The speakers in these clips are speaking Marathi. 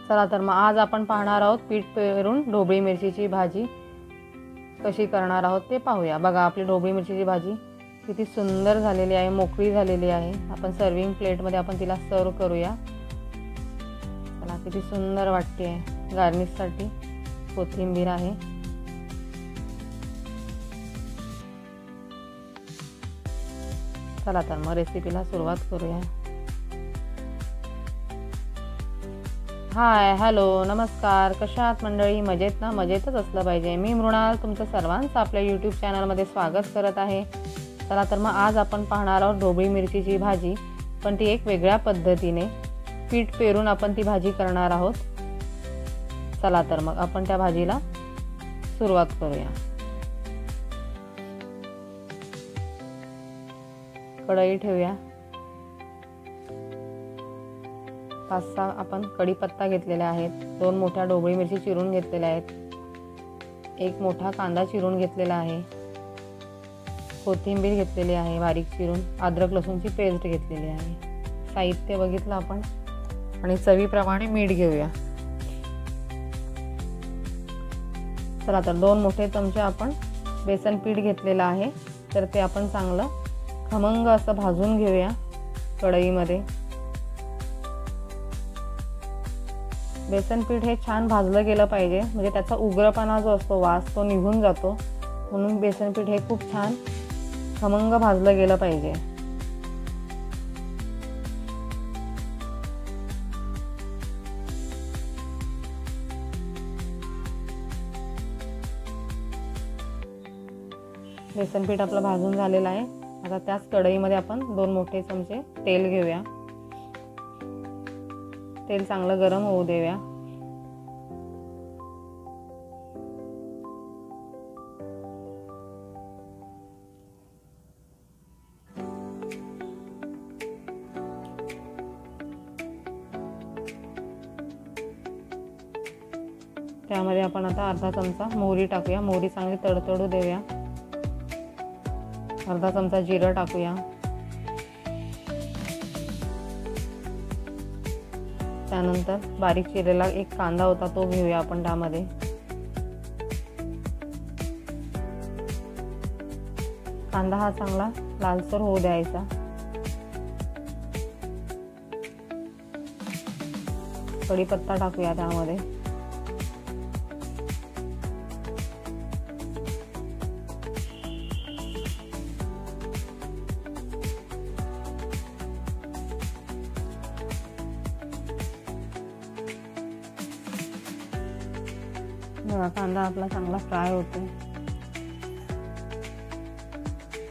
चला तर मग आज आपण पाहणार आहोत पीठ पेरून ढोबळी मिरचीची भाजी कशी करणार आहोत ते पाहूया। बघा आपली ढोबळी मिरचीची भाजी किती सुंदर झालेली आहे, मोकळी झालेली आहे। आपण सर्विंग प्लेटमध्ये आपण तिला सर्व करूया। चला किती सुंदर वाटते। गार्निशसाठी कोथिंबीर आहे। चला तर मग रेसिपीला सुरुवात करूया। हाय हॅलो नमस्कार, कशा आहात मंडळी? मजेत ना? मजेतच असलं पाहिजे। मी मृणाल तुमचं सर्वांचं आपल्या यूट्यूब चॅनलमध्ये स्वागत करत आहे। चला तर मग आज आपण पाहणार आहोत ढोबळी मिरचीची भाजी, पण ती एक वेगळ्या पद्धतीने पीठ पेरून आपण ती भाजी करणार आहोत। चला तर मग आपण त्या भाजीला सुरुवात करूया। कढई ठेवूया। 5-6 आपण कढीपत्ता घेतलेला आहेत। 2 मोठ्या ढोबळी मिरची चिरून घेतलेल्या आहेत। 1 मोठा कांदा चिरून घेतलेला आहे। कोथिंबीर घेतलेली आहे बारीक चिरून। अद्रक लसूणची पेस्ट घेतलेली आहे। साहित्य बघितलं आपण आणि चवीप्रमाणे मीठ घेऊया। चला तर 2 मोठे चमचे आपण बेसन पीठ घेतलेलं आहे, तर ते आपण चांगलं खमंग असं भाजून घेऊया कढईमध्ये। बेसन पीठ हे छान भाजलं गेलं पाहिजे, म्हणजे त्याचा उग्रपणा जो असतो, वास तो निघून जातो। म्हणून बेसन पीठ हे खूप छान खमंग भाजलं गेलं पाहिजे। बेसन पीठ आपलं भाजून झालेलं आहे। आता त्याच कढईमध्ये आपण 2 मोठे चमचे तेल घेऊया। तेल चांगलं गरम होऊ देऊया। त्यामध्ये आपण आता अर्धा चमचा मोहरी टाकूया। मोहरी चांगली तडतडू देऊया। अर्धा चमचा जिरं टाकूया। त्यानंतर बारीक चिरलेला 1 कांदा होता तो घेऊया आपण त्यामध्ये। कांदा हा चांगला लालसर होऊ द्यायचा। कढीपत्ता टाकूया त्यामध्ये। कांदा आपला चांगला फ्राय होतो।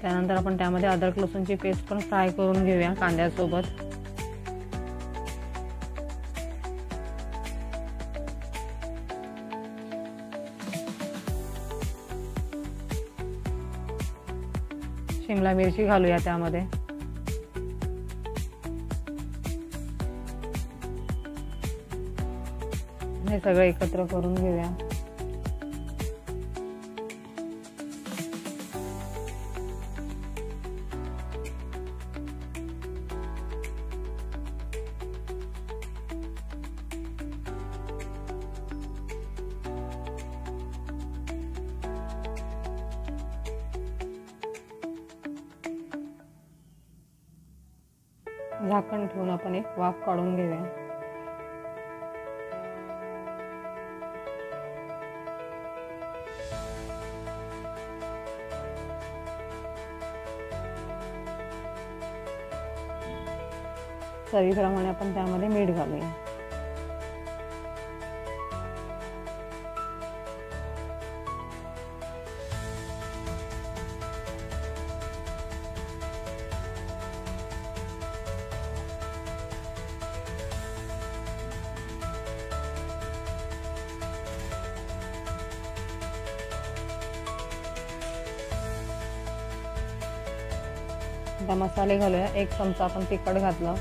त्यानंतर आपण त्यामध्ये अद्रक लसूणची पेस्ट पण फ्राय करून घेऊया कांद्यासोबत। शिमला मिरची घालूया त्यामध्ये। हे सगळं एकत्र करून घेऊया। झाकण ठेवून आपण एक वाफ काढून घेऊया। चवीप्रमाणे आपण त्यामध्ये मीठ घालूया। आता मसाले घालूया। 1 चमचा आपण तिखट घातलं।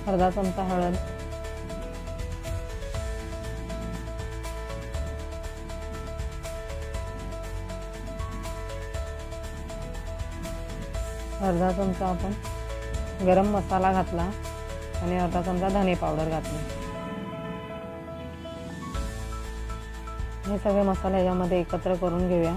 अर्धा चमचा हळद, अर्धा चमचा आपण गरम मसाला घातला आणि अर्धा चमचा धने पावडर घातली। हे सगळे मसाले यामध्ये एकत्र करून घेऊया।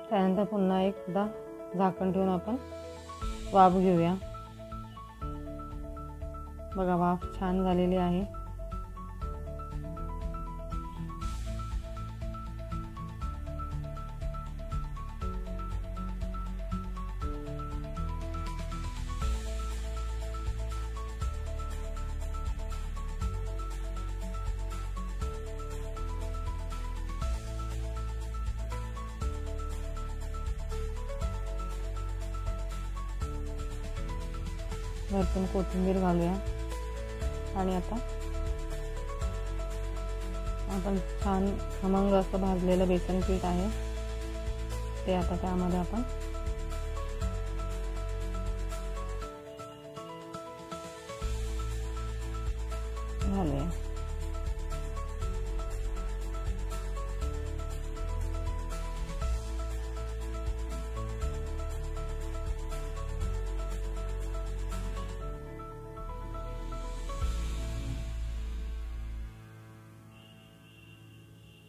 त्यानंतर पुन्हा एकदा झाकण ठेवून आपण वाफ घेऊया। बघा वाफ छान झालेली आहे। वरतून कोथिंबीर घालूया आणि आता आपण छान खमंग असं भाजलेलं बेसन पीठ आहे ते आता त्यामध्ये आपण घालूया।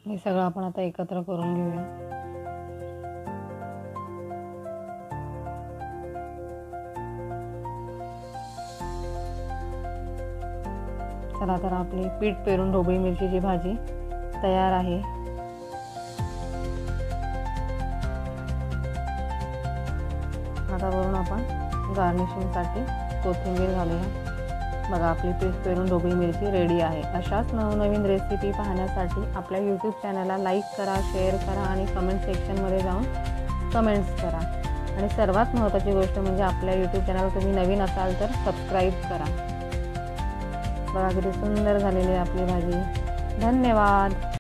हे सगळं आपण आता एकत्र करून घेऊया। चला तर आपली पीठ पेरून ढोबळी मिरचीची भाजी तयार आहे। आता वरून आपण गार्निशिंगसाठी कोथिंबीर घालूया। बघा आपली पीठ पेरून ढोबळी मिरची रेडी आहे। अशाच नवनवीन रेसिपी पाहण्यासाठी आपल्या यूट्यूब चॅनलला लाईक करा, शेअर करा आणि कमेंट सेक्शनमध्ये जाऊन कमेंट्स करा। आणि सर्वात महत्त्वाची गोष्ट म्हणजे आपल्या यूट्यूब चॅनल तुम्ही नवीन असाल तर सबस्क्राईब करा। बघा किती सुंदर झालेली आहे आपली भाजी। धन्यवाद।